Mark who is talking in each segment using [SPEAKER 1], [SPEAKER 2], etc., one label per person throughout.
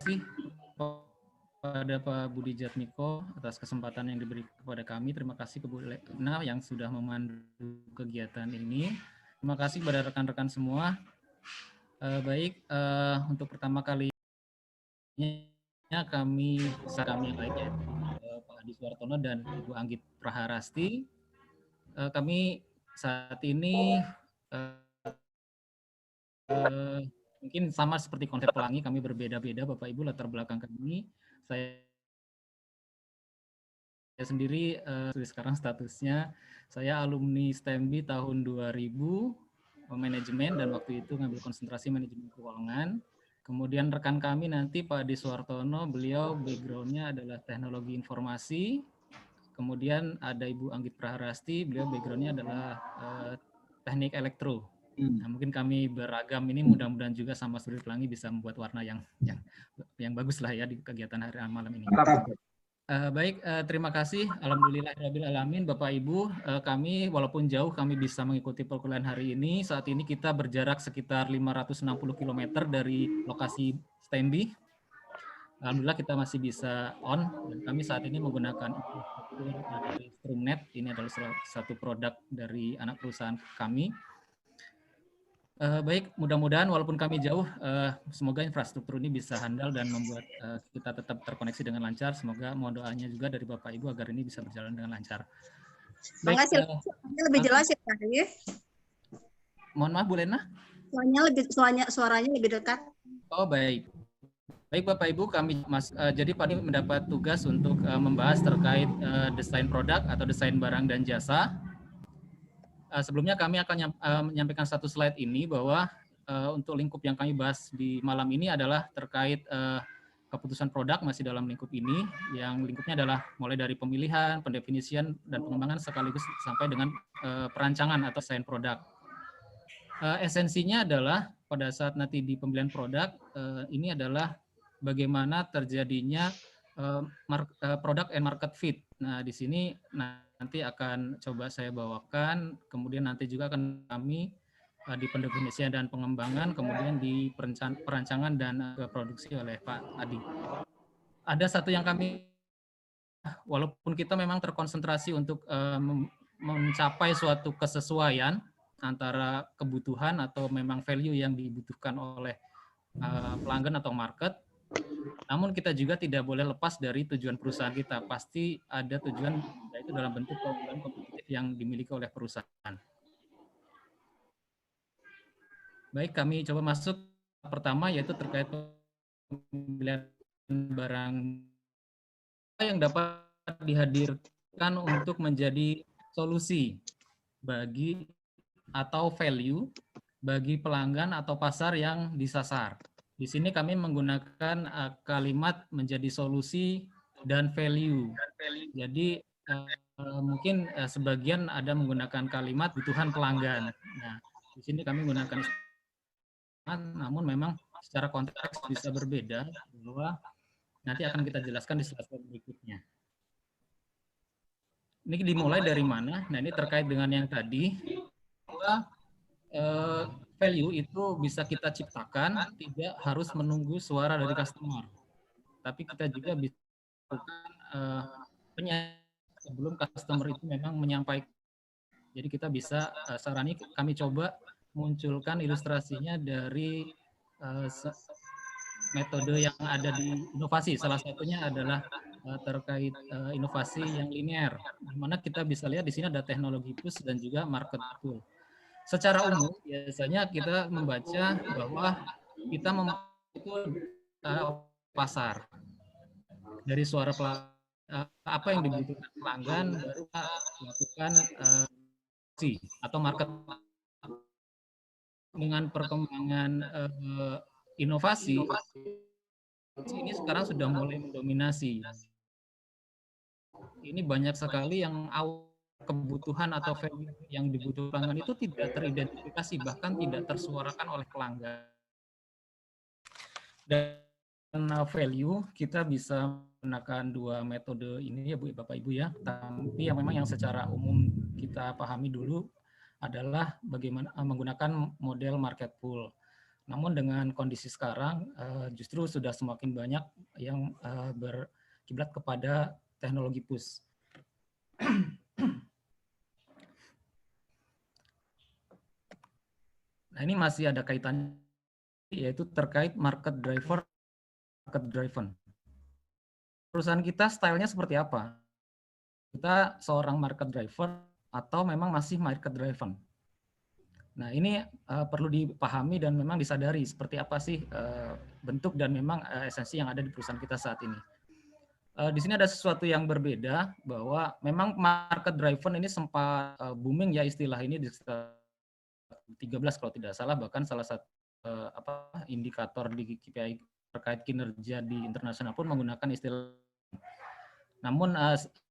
[SPEAKER 1] kasih kepada Pak Budi Jatmiko atas kesempatan yang diberi kepada kami. Terima kasih ke Bu Lena yang sudah memandu kegiatan ini. Terima kasih kepada rekan-rekan semua. Untuk pertama kalinya kami yang lainnya Pak Adi Suartono dan Ibu Anggit Praharasti. Kami saat ini mungkin sama seperti konsep pelangi, kami berbeda-beda Bapak Ibu latar belakang kami. Saya sendiri sekarang statusnya saya alumni STEMBI tahun 2000 manajemen, dan waktu itu ngambil konsentrasi manajemen keuangan. Kemudian rekan kami nanti Pak Adi Suartono, beliau background-nya adalah teknologi informasi. Kemudian ada Ibu Anggit Praharasti, beliau background-nya adalah teknik elektro. Nah, mungkin kami beragam ini, mudah-mudahan juga sama Suri Pelangi bisa membuat warna yang bagus lah ya di kegiatan hari malam ini. Terima kasih. Alhamdulillahirabbil alamin, Bapak Ibu, kami walaupun jauh kami bisa mengikuti perkuliahan hari ini. Saat ini kita berjarak sekitar 560 km dari lokasi STEMBI. Alhamdulillah kita masih bisa on, dan kami saat ini menggunakan infrastruktur dari Strumnet. Ini adalah salah satu produk dari anak perusahaan kami. Mudah-mudahan walaupun kami jauh, semoga infrastruktur ini bisa handal dan membuat kita tetap terkoneksi dengan lancar. Semoga mohon doanya juga dari Bapak Ibu agar ini bisa berjalan dengan lancar.
[SPEAKER 2] Baik, lebih jelas ya Pak.
[SPEAKER 1] Mohon maaf Bu Lena.
[SPEAKER 2] Suaranya lebih dekat.
[SPEAKER 1] Oh baik. Baik Bapak Ibu, kami jadi Pak Adi mendapat tugas untuk membahas terkait desain produk atau desain barang dan jasa. Sebelumnya kami akan menyampaikan satu slide ini bahwa untuk lingkup yang kami bahas di malam ini adalah terkait keputusan produk masih dalam lingkup ini, yang lingkupnya adalah mulai dari pemilihan, pendefinisian, dan pengembangan sekaligus sampai dengan perancangan atau desain produk. Esensinya adalah pada saat nanti di pemilihan produk, ini adalah bagaimana terjadinya product and market fit. Nah, di sini nanti akan coba saya bawakan, kemudian nanti juga akan kami di pendefinisian dan pengembangan, kemudian di perancangan dan produksi oleh Pak Adi. Ada satu yang kami, walaupun kita memang terkonsentrasi untuk mencapai suatu kesesuaian antara kebutuhan atau memang value yang dibutuhkan oleh pelanggan atau market, namun kita juga tidak boleh lepas dari tujuan perusahaan kita. Pasti ada tujuan, yaitu dalam bentuk keunggulan kompetitif yang dimiliki oleh perusahaan. Baik, kami coba masuk pertama, yaitu terkait pemilihan barang yang dapat dihadirkan untuk menjadi solusi bagi atau value bagi pelanggan atau pasar yang disasar. Di sini kami menggunakan kalimat menjadi solusi dan value. Jadi mungkin sebagian ada menggunakan kalimat kebutuhan pelanggan. Nah, di sini kami menggunakan istilah, namun memang secara konteks bisa berbeda, bahwa nanti akan kita jelaskan di slide berikutnya. Ini dimulai dari mana? Nah, ini terkait dengan yang tadi, bahwa value itu bisa kita ciptakan, tidak harus menunggu suara dari customer, tapi kita juga bisa sebelum customer itu memang menyampaikan. Jadi kita bisa saran ini kami coba munculkan ilustrasinya dari metode yang ada di inovasi. Salah satunya adalah terkait inovasi yang linear, di mana kita bisa lihat di sini ada teknologi push dan juga market pull. Secara umum biasanya kita membaca bahwa kita itu pasar dari suara apa yang dibutuhkan pelanggan, baru melakukan atau market. Dengan perkembangan inovasi ini sekarang sudah mulai mendominasi. Ini banyak sekali yang kebutuhan atau value yang dibutuhkan pelanggan itu tidak teridentifikasi, bahkan tidak tersuarakan oleh pelanggan. Dan value kita bisa menggunakan dua metode ini ya Bu, Bapak Ibu ya. Tapi yang memang yang secara umum kita pahami dulu adalah bagaimana menggunakan model market pull. Namun dengan kondisi sekarang justru sudah semakin banyak yang berkiblat kepada teknologi push. Nah, ini masih ada kaitannya, yaitu terkait market driven. Perusahaan kita stylenya seperti apa? Kita seorang market driver atau memang masih market driven? Nah, ini perlu dipahami dan memang disadari seperti apa sih bentuk dan memang esensi yang ada di perusahaan kita saat ini. Di sini ada sesuatu yang berbeda, bahwa memang market driven ini sempat booming ya istilah ini di 13 kalau tidak salah, bahkan salah satu indikator di KPI terkait kinerja di internasional pun menggunakan istilah. Namun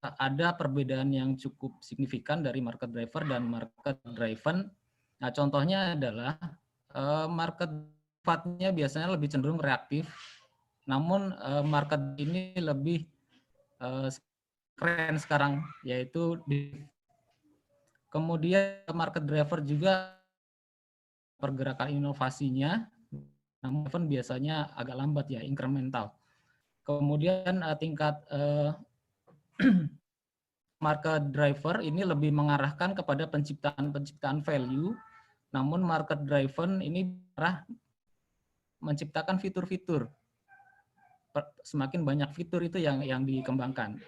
[SPEAKER 1] ada perbedaan yang cukup signifikan dari market driver dan market driven. Nah, contohnya adalah market sifatnya biasanya lebih cenderung reaktif, namun market ini lebih keren sekarang, yaitu kemudian market driver juga pergerakan inovasinya, namun biasanya agak lambat ya, incremental. Kemudian tingkat market driver ini lebih mengarahkan kepada penciptaan value, namun market driven ini menciptakan fitur-fitur. Semakin banyak fitur itu yang dikembangkan.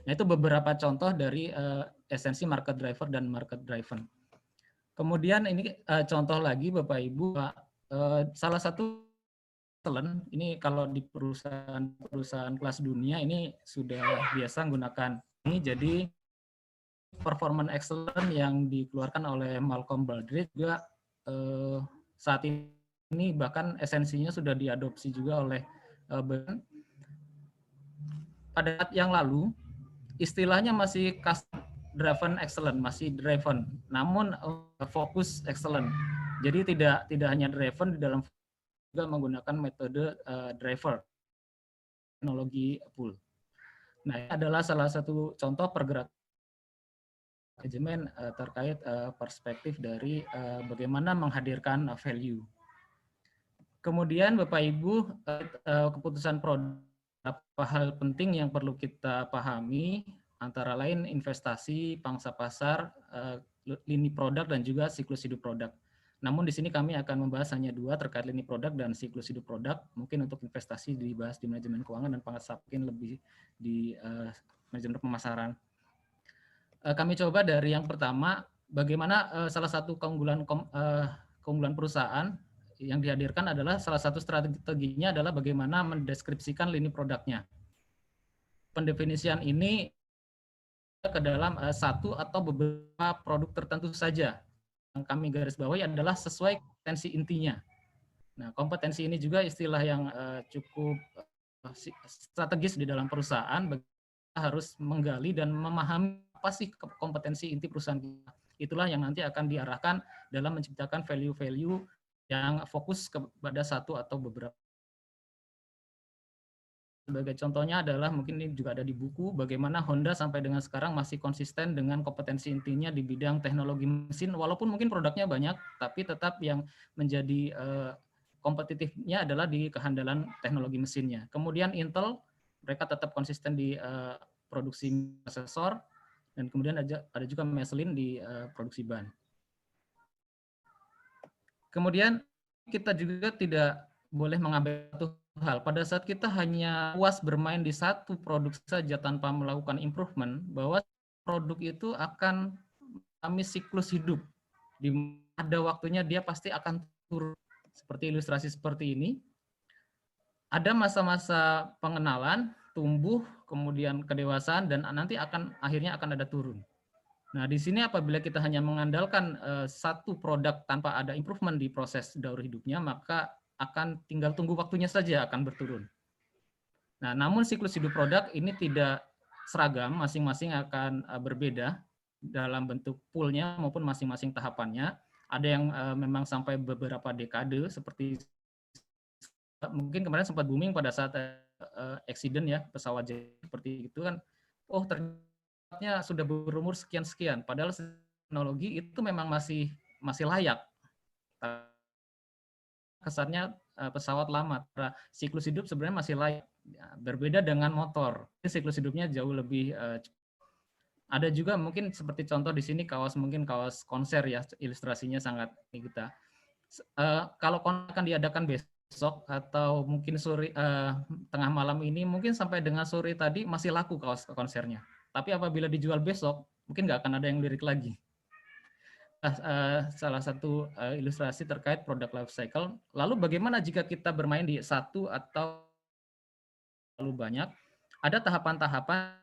[SPEAKER 1] Nah, itu beberapa contoh dari esensi market driver dan market driven. Kemudian ini contoh lagi Bapak Ibu, salah satu ini kalau di perusahaan kelas dunia ini sudah biasa menggunakan ini. Jadi performance excellence yang dikeluarkan oleh Malcolm Baldrige juga saat ini bahkan esensinya sudah diadopsi juga oleh pada saat yang lalu istilahnya masih custom driven excellent, masih driven, namun fokus excellent. Jadi tidak hanya driven, di dalam juga menggunakan metode driver teknologi pool. Nah, ini adalah salah satu contoh pergerakan manajemen terkait perspektif dari bagaimana menghadirkan value. Kemudian Bapak Ibu, keputusan produk, beberapa hal penting yang perlu kita pahami, antara lain investasi, pangsa pasar, lini produk, dan juga siklus hidup produk. Namun di sini kami akan membahas hanya dua terkait lini produk dan siklus hidup produk. Mungkin untuk investasi dibahas di manajemen keuangan dan pangsa mungkin lebih di manajemen pemasaran. Kami coba dari yang pertama, bagaimana salah satu keunggulan perusahaan yang dihadirkan adalah salah satu strateginya adalah bagaimana mendeskripsikan lini produknya. Pendefinisian ini ke dalam satu atau beberapa produk tertentu saja. Yang kami garis bawahi adalah sesuai kompetensi intinya. Nah, kompetensi ini juga istilah yang cukup strategis di dalam perusahaan. Kita harus menggali dan memahami apa sih kompetensi inti perusahaan kita. Itulah yang nanti akan diarahkan dalam menciptakan value-value yang fokus kepada satu atau beberapa. Sebagai contohnya adalah, mungkin ini juga ada di buku, bagaimana Honda sampai dengan sekarang masih konsisten dengan kompetensi intinya di bidang teknologi mesin, walaupun mungkin produknya banyak, tapi tetap yang menjadi kompetitifnya adalah di kehandalan teknologi mesinnya. Kemudian Intel, mereka tetap konsisten di produksi prosesor, dan kemudian ada juga Michelin di produksi ban. Kemudian kita juga tidak boleh mengambil satu hal. Pada saat kita hanya puas bermain di satu produk saja tanpa melakukan improvement, bahwa produk itu akan mengalami siklus hidup. Ada waktunya dia pasti akan turun. Seperti ilustrasi seperti ini. Ada masa-masa pengenalan, tumbuh, kemudian kedewasaan, dan nanti akhirnya akan ada turun. Nah, di sini apabila kita hanya mengandalkan satu produk tanpa ada improvement di proses daur hidupnya, maka akan tinggal tunggu waktunya saja akan berturun. Nah, namun siklus hidup produk ini tidak seragam, masing-masing akan berbeda dalam bentuk poolnya maupun masing-masing tahapannya. Ada yang memang sampai beberapa dekade, seperti mungkin kemarin sempat booming pada saat accident ya, pesawat seperti itu kan, oh ternyata sudah berumur sekian-sekian, padahal teknologi itu memang masih layak. kesannya pesawat lama. Siklus hidup sebenarnya masih layak. Ya, berbeda dengan motor, siklus hidupnya jauh lebih cepat. Ada juga mungkin seperti contoh di sini mungkin kaos konser ya, ilustrasinya sangat kita. Kalau akan diadakan besok atau mungkin sore tengah malam ini, mungkin sampai dengan sore tadi masih laku kaos konsernya. Tapi apabila dijual besok, mungkin nggak akan ada yang lirik lagi. Salah satu ilustrasi terkait product life cycle. Lalu bagaimana jika kita bermain di satu atau terlalu banyak? Ada tahapan-tahapan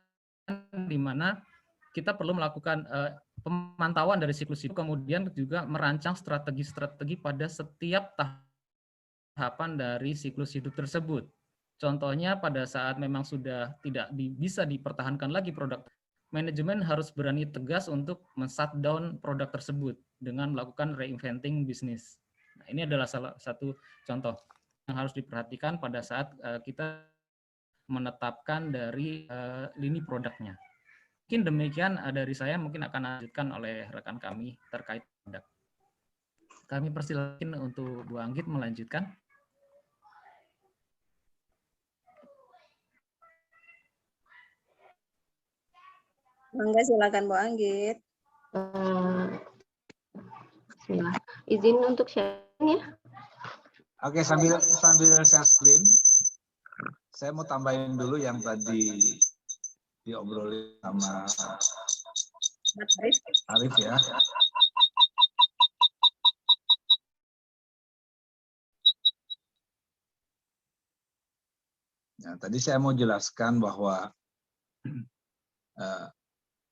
[SPEAKER 1] di mana kita perlu melakukan pemantauan dari siklus hidup, kemudian juga merancang strategi-strategi pada setiap tahapan dari siklus hidup tersebut. Contohnya pada saat memang sudah tidak bisa dipertahankan lagi produk, manajemen harus berani tegas untuk men-shutdown produk tersebut dengan melakukan reinventing bisnis. Nah, ini adalah salah satu contoh yang harus diperhatikan pada saat kita menetapkan dari lini produknya. Mungkin demikian dari saya, mungkin akan dilanjutkan oleh rekan kami terkait produk. Kami persilakan untuk Bu Anggit melanjutkan.
[SPEAKER 2] Enggak, silakan Bu Anggit.
[SPEAKER 3] Bismillah. Izin untuk sharing ya.
[SPEAKER 4] Oke, sambil share screen, saya mau tambahin dulu yang tadi diobrolin sama Arif ya. Nah, tadi saya mau jelaskan bahwa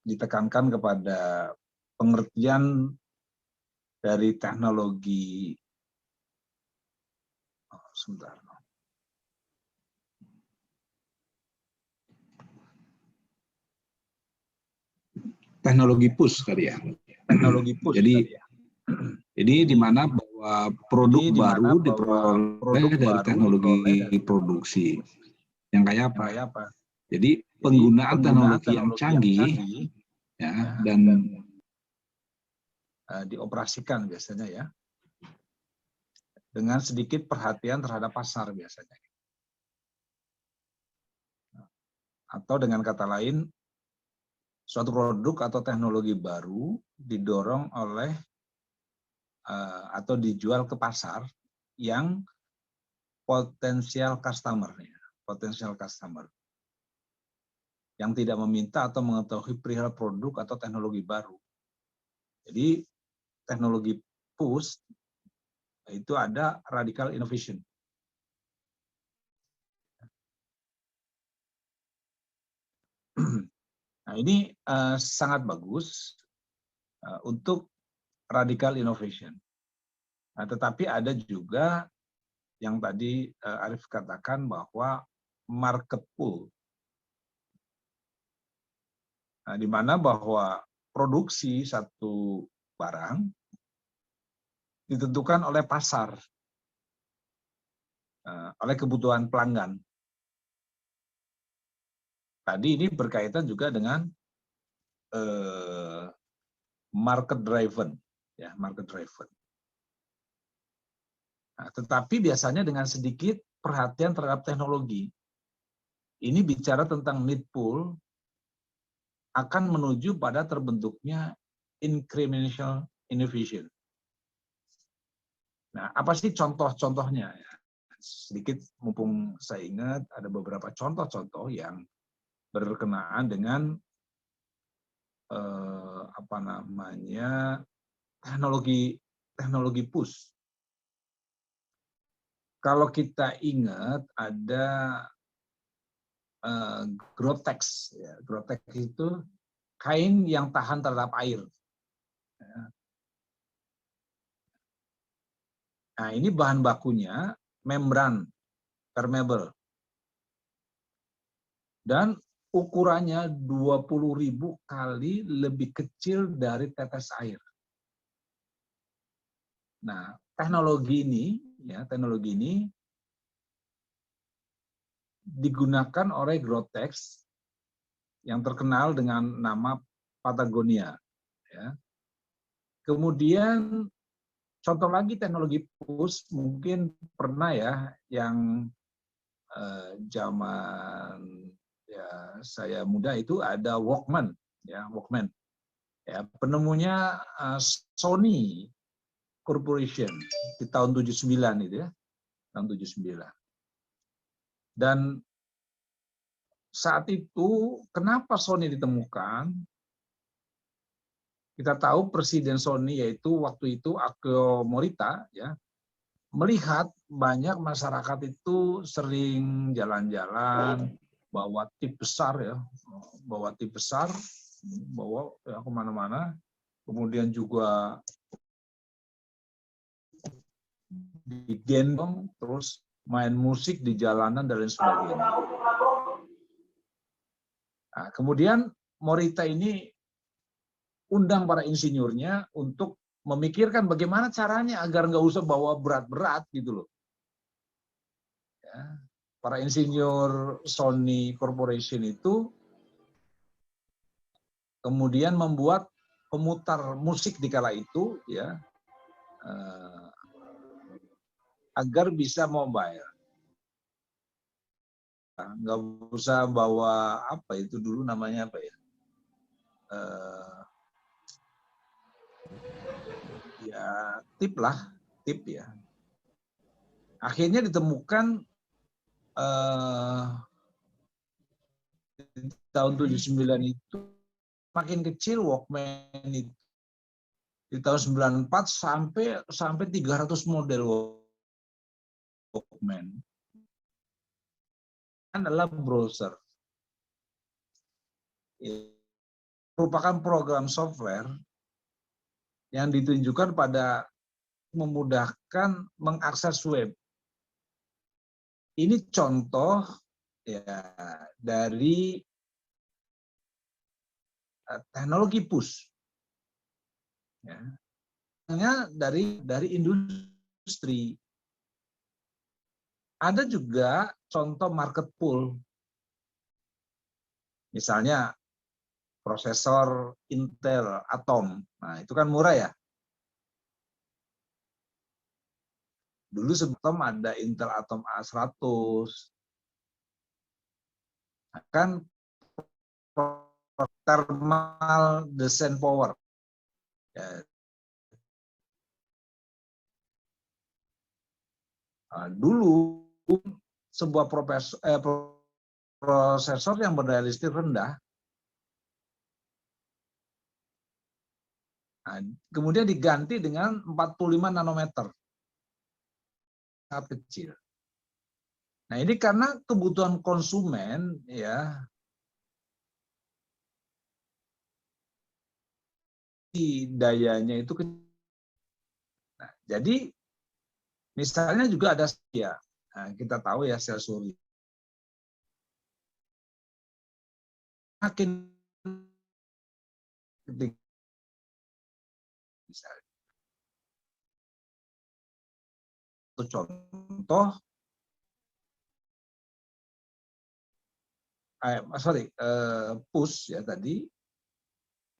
[SPEAKER 4] ditekankan kepada pengertian dari teknologi. Sebentar.
[SPEAKER 5] Teknologi push kali ya.
[SPEAKER 4] Teknologi push.
[SPEAKER 5] Jadi di mana bahwa produk baru diperoleh dari teknologi produksi. Yang kayak apa? Jadi penggunaan teknologi yang canggih ya, dan
[SPEAKER 4] dioperasikan biasanya ya, dengan sedikit perhatian terhadap pasar biasanya. Atau dengan kata lain, suatu produk atau teknologi baru didorong oleh atau dijual ke pasar yang potensial customer yang tidak meminta atau mengetahui perihal produk atau teknologi baru. Jadi teknologi push itu ada radical innovation. Nah, ini sangat bagus untuk radical innovation. Nah, tetapi ada juga yang tadi Arif katakan bahwa market pull. Nah, di mana bahwa produksi satu barang ditentukan oleh pasar, oleh kebutuhan pelanggan. Tadi ini berkaitan juga dengan market driven, ya, market driven. Nah, tetapi biasanya dengan sedikit perhatian terhadap teknologi. Ini bicara tentang need pull akan menuju pada terbentuknya incremental innovation. Nah, apa sih contoh-contohnya? Sedikit mumpung saya ingat ada beberapa contoh-contoh yang berkenaan dengan teknologi push. Kalau kita ingat ada Grotex, ya. Grotex itu kain yang tahan terhadap air. Nah, ini bahan bakunya membran permeable. Dan ukurannya 20.000 kali lebih kecil dari tetes air. Nah, teknologi ini digunakan oleh Grotex yang terkenal dengan nama Patagonia. Ya. Kemudian contoh lagi teknologi push, mungkin pernah ya yang zaman ya saya muda itu ada Walkman, ya Walkman. Ya, penemunya Sony Corporation di tahun 79 itu ya, tahun 79. Dan saat itu kenapa Sony ditemukan? Kita tahu Presiden Sony yaitu waktu itu Akio Morita ya, melihat banyak masyarakat itu sering jalan-jalan bawa tip besar ya, bawa tip besar, bawa ya, kemana-mana, kemudian juga digendong terus main musik di jalanan dan lain sebagainya. Nah, kemudian Morita ini undang para insinyurnya untuk memikirkan bagaimana caranya agar nggak usah bawa berat-berat gitu loh. Ya, para insinyur Sony Corporation itu kemudian membuat pemutar musik di kala itu ya agar bisa mobile. Nggak usah bawa apa itu dulu namanya apa ya? Ya tip lah, tip ya. Akhirnya ditemukan tahun 79 itu makin kecil Walkman itu. Di tahun 94 sampai 300 model Walkman. Adalah browser. Merupakan program software yang ditunjukkan pada memudahkan mengakses web. Ini contoh ya dari teknologi push. Ya. Dari industri. Ada juga contoh market pull. Misalnya prosesor Intel Atom. Nah, itu kan murah ya. Dulu sebelum ada Intel Atom A100. Kan thermal design power. Ya. Nah, dulu sebuah prosesor yang berdaya listrik rendah, nah, kemudian diganti dengan 45 nanometer, sangat kecil. Nah ini karena kebutuhan konsumen ya, dayanya itu kecil. Nah, jadi misalnya juga ada ya, nah, kita tahu ya sel surya. Makin ketika misalnya itu contoh push ya tadi,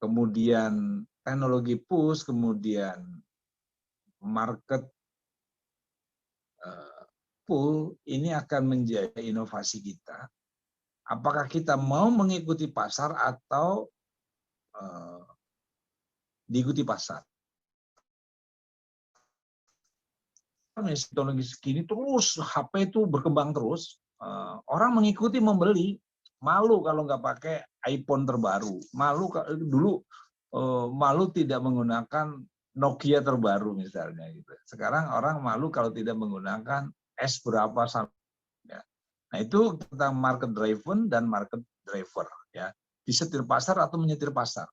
[SPEAKER 4] kemudian teknologi push, kemudian market pull, ini akan menjadi inovasi kita. Apakah kita mau mengikuti pasar atau diikuti pasar? Teknologi segini terus, HP itu berkembang terus, orang mengikuti membeli, malu kalau nggak pakai iPhone terbaru, malu dulu malu tidak menggunakan Nokia terbaru misalnya gitu. Sekarang orang malu kalau tidak menggunakan S berapa sampai. Nah itu tentang market driven dan market driver ya, disetir pasar atau menyetir pasar.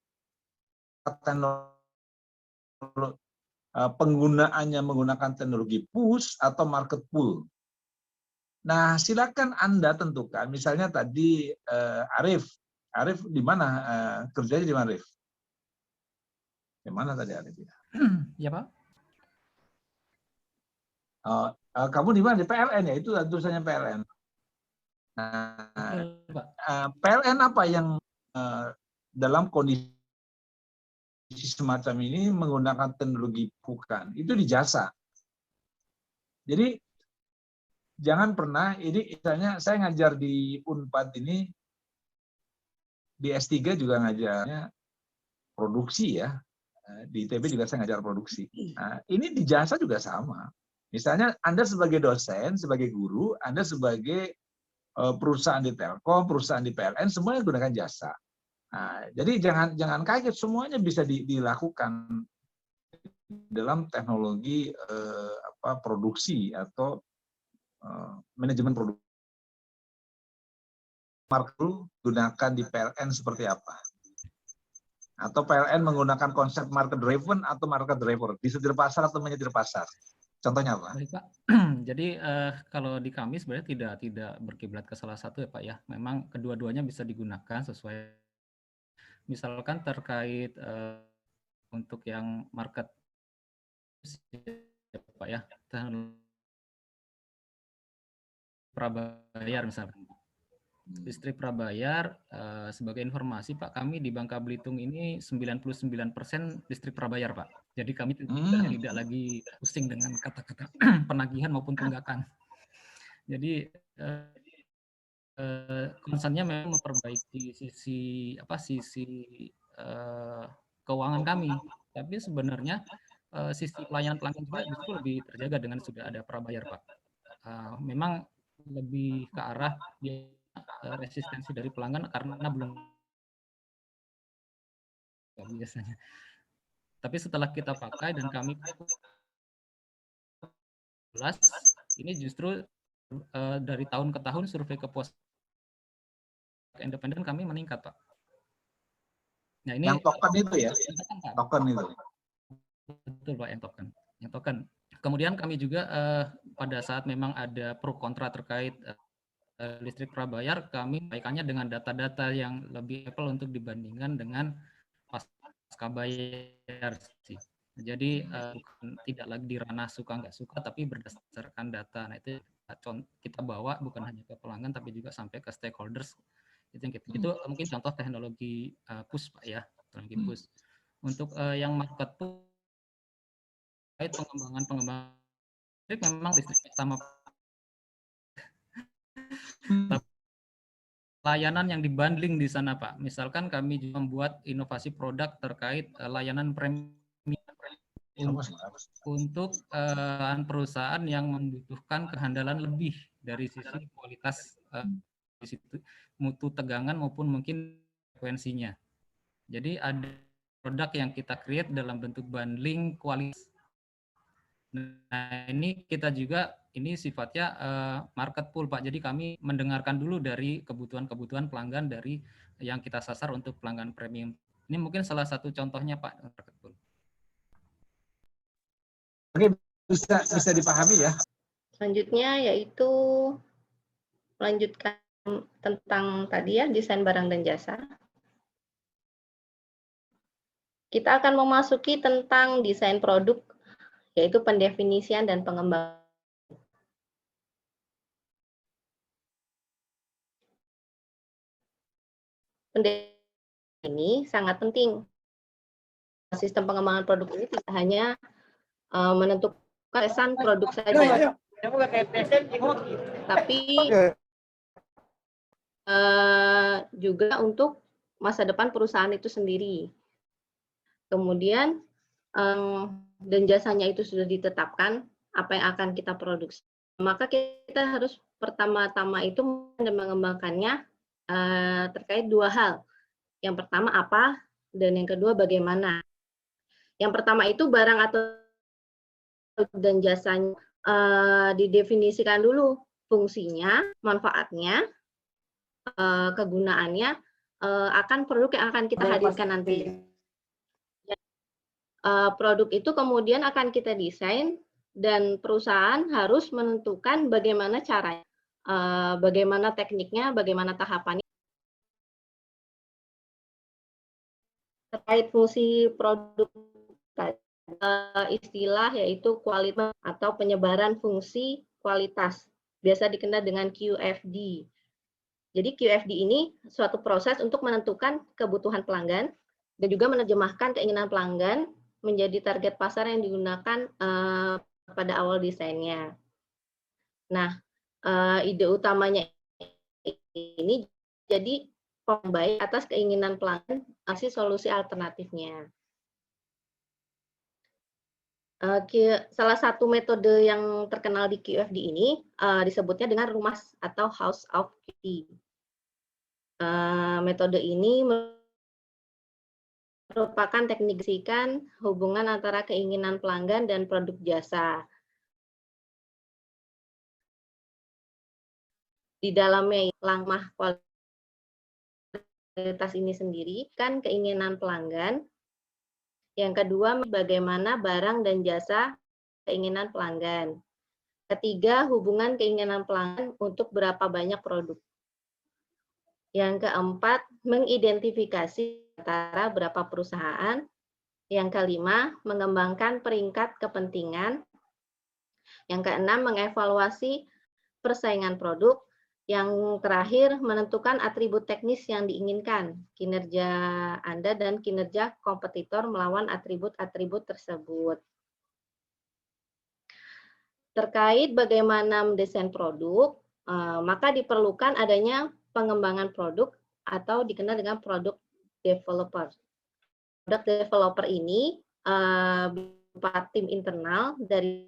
[SPEAKER 4] Penggunaannya menggunakan teknologi push atau market pull. Nah silakan Anda tentukan. Misalnya tadi Arif di mana kerjanya di mana Arif? Di mana tadi Arif?
[SPEAKER 1] Ya Pak.
[SPEAKER 4] Kamu di mana? Di PLN ya, itu tulisannya PLN. Nah, PLN apa yang dalam kondisi semacam ini menggunakan teknologi bukan, itu di jasa. Jadi jangan pernah, ini misalnya saya ngajar di Unpad ini, di S3 juga ngajarnya produksi ya, di ITB juga saya ngajar produksi. Nah, ini di jasa juga sama. Misalnya Anda sebagai dosen, sebagai guru, Anda sebagai perusahaan di Telkom, perusahaan di PLN, semuanya gunakan jasa. Nah, jadi jangan kaget, semuanya bisa dilakukan dalam teknologi produksi atau manajemen produksi. Market gunakan di PLN seperti apa? Atau PLN menggunakan konsep market driven atau market driver, disetir pasar atau menyetir pasar. Contohnya apa?
[SPEAKER 1] Baik, Pak. Jadi kalau di kami sebenarnya tidak berkiblat ke salah satu ya Pak ya. Memang kedua-duanya bisa digunakan sesuai. Misalkan terkait untuk yang market ya Pak ya, prabayar misalkan. Listrik prabayar, sebagai informasi Pak, kami di Bangka Belitung ini 99% listrik prabayar Pak. Jadi kami tidak lagi pusing dengan kata-kata penagihan maupun tunggakan. Jadi concern-nya memang memperbaiki sisi keuangan kami. Tapi sebenarnya sisi pelayanan pelanggan juga justru lebih terjaga dengan sudah ada prabayar Pak. Memang lebih ke arah resistensi dari pelanggan karena belum biasanya. Tapi setelah kita pakai dan kami ini justru dari tahun ke tahun survei kepuasan independen kami meningkat Pak. Nah ini
[SPEAKER 4] yang token itu ya, token itu.
[SPEAKER 1] Betul Pak, yang token. Kemudian kami juga pada saat memang ada pro kontra terkait listrik prabayar, kami baikkannya dengan data-data yang lebih apple untuk dibandingkan dengan pasca bayar sih. Jadi bukan tidak lagi di ranah suka nggak suka, tapi berdasarkan data. Nah itu kita bawa bukan hanya ke pelanggan, tapi juga sampai ke stakeholders. Itu mungkin contoh teknologi push Pak ya, teknologi push. Untuk yang market push, pengembangan listrik memang listrik sama layanan yang dibundling di sana Pak. Misalkan kami juga membuat inovasi produk terkait layanan premium untuk perusahaan yang membutuhkan kehandalan lebih dari sisi kualitas mutu tegangan maupun mungkin frekuensinya. Jadi ada produk yang kita create dalam bentuk bundling kualitas. Nah ini kita juga ini sifatnya market pool Pak. Jadi kami mendengarkan dulu dari kebutuhan pelanggan dari yang kita sasar untuk pelanggan premium. Ini mungkin salah satu contohnya Pak, market pool.
[SPEAKER 4] Oke, bisa dipahami ya.
[SPEAKER 3] Selanjutnya yaitu melanjutkan tentang tadi ya, desain barang dan jasa. Kita akan memasuki tentang desain produk, yaitu pendefinisian dan pengembangan. Pendefinisian ini sangat penting. Sistem pengembangan produk ini tidak hanya menentukan pesan produk saja, tapi juga untuk masa depan perusahaan itu sendiri. Kemudian dan jasanya itu sudah ditetapkan apa yang akan kita produksi. Maka kita harus pertama-tama itu mengembangkannya terkait dua hal. Yang pertama apa dan yang kedua bagaimana. Yang pertama itu barang atau dan jasanya didefinisikan dulu fungsinya, manfaatnya, kegunaannya akan produk yang akan kita hadirkan nanti. Produk itu kemudian akan kita desain dan perusahaan harus menentukan bagaimana caranya, bagaimana tekniknya, bagaimana tahapannya. Terkait fungsi produk, istilah yaitu kualitas atau penyebaran fungsi kualitas, biasa dikenal dengan QFD. Jadi QFD ini suatu proses untuk menentukan kebutuhan pelanggan dan juga menerjemahkan keinginan pelanggan menjadi target pasar yang digunakan pada awal desainnya. Nah, ide utamanya ini jadi pembaik atas keinginan pelanggan kasih solusi alternatifnya. Salah satu metode yang terkenal di QFD ini disebutnya dengan rumah atau House of QFD. Metode ini merupakan teknik hubungan antara keinginan pelanggan dan produk jasa. Di dalamnya langkah kualitas ini sendiri kan keinginan pelanggan. Yang kedua, bagaimana barang dan jasa keinginan pelanggan. Ketiga, hubungan keinginan pelanggan untuk berapa banyak produk. Yang keempat, mengidentifikasi antara berapa perusahaan. Yang kelima, mengembangkan peringkat kepentingan. Yang keenam, mengevaluasi persaingan produk. Yang terakhir, menentukan atribut teknis yang diinginkan, kinerja Anda dan kinerja kompetitor melawan atribut-atribut tersebut. Terkait bagaimana mendesain produk, maka diperlukan adanya pengembangan produk atau dikenal dengan product developer. Product developer ini berupa tim internal dari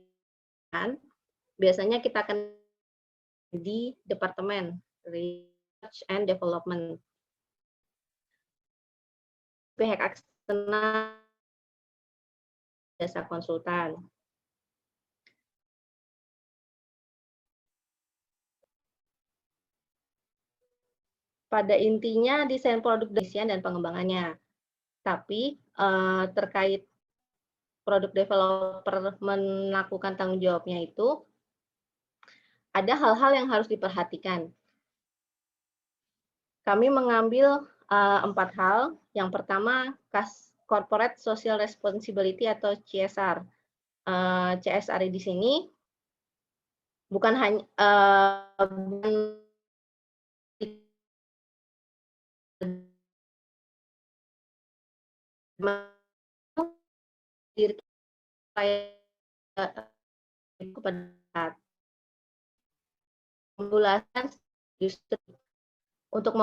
[SPEAKER 3] biasanya kita akan di Departemen Research and Development. Pihak eksternal jasa konsultan. Pada intinya desain produk desain dan pengembangannya. Tapi terkait produk developer melakukan tanggung jawabnya itu ada hal-hal yang harus diperhatikan. Kami mengambil 4 hal. Yang pertama, Corporate Social Responsibility atau CSR. CSR di sini bukan hanya kepada pembulasan industri untuk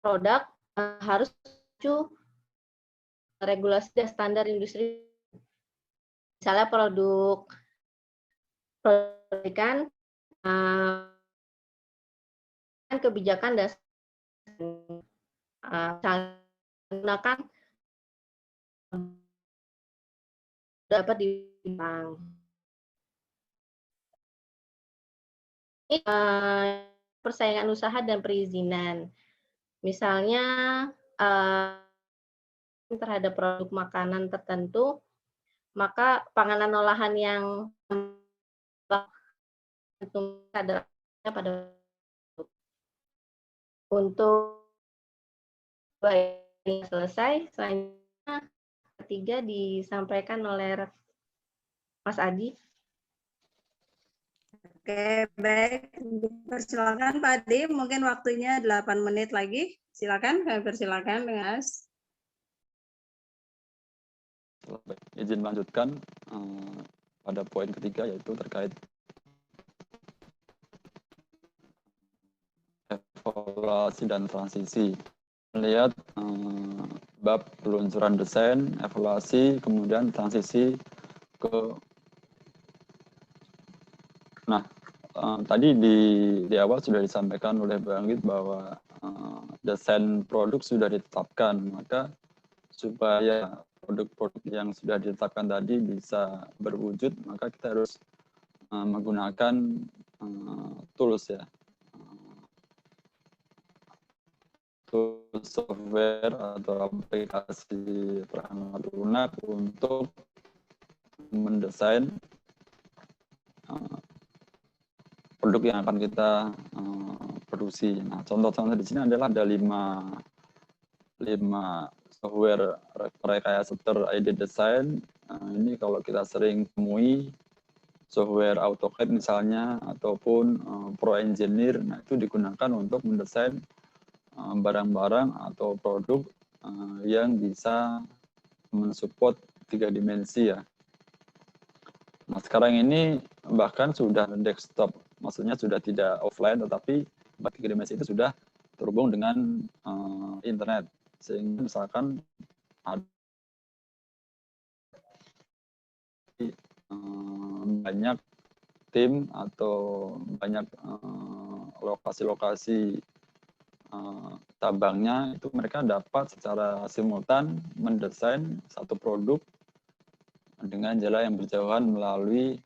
[SPEAKER 3] produk harus regulasi dan standar industri. Misalnya produk ikan kebijakan dasar menggunakan dapat ditimbang. Persaingan usaha dan perizinan. Misalnya terhadap produk makanan tertentu, maka panganan olahan yang adalah pada untuk ini selesai. Selanjutnya ketiga disampaikan oleh Mas Adi.
[SPEAKER 2] Oke, baik. Persilakan Pak Adi, mungkin waktunya 8 menit lagi. Silakan, kami persilakan Mas.
[SPEAKER 6] Izin melanjutkan pada poin ketiga, yaitu terkait evaluasi dan transisi. Melihat bab peluncuran desain, evaluasi, kemudian transisi ke. Nah, tadi di awal sudah disampaikan oleh Bang Anggit bahwa desain produk sudah ditetapkan, maka supaya produk-produk yang sudah ditetapkan tadi bisa berwujud, maka kita harus menggunakan tools ya, tools software atau aplikasi perangkat lunak untuk mendesain produk yang akan kita produksi. Nah, contoh-contoh di sini adalah ada 5 software rekayasa ID design. Ini kalau kita sering temui software AutoCAD misalnya ataupun Pro Engineer, nah itu digunakan untuk mendesain barang-barang atau produk yang bisa mensupport 3 dimensi ya. Nah, sekarang ini bahkan sudah desktop, maksudnya sudah tidak offline, tetapi 3 dimensi itu sudah terhubung dengan internet. Sehingga misalkan ada banyak tim atau banyak lokasi-lokasi tabangnya, itu mereka dapat secara simultan mendesain satu produk dengan jalan yang berjauhan melalui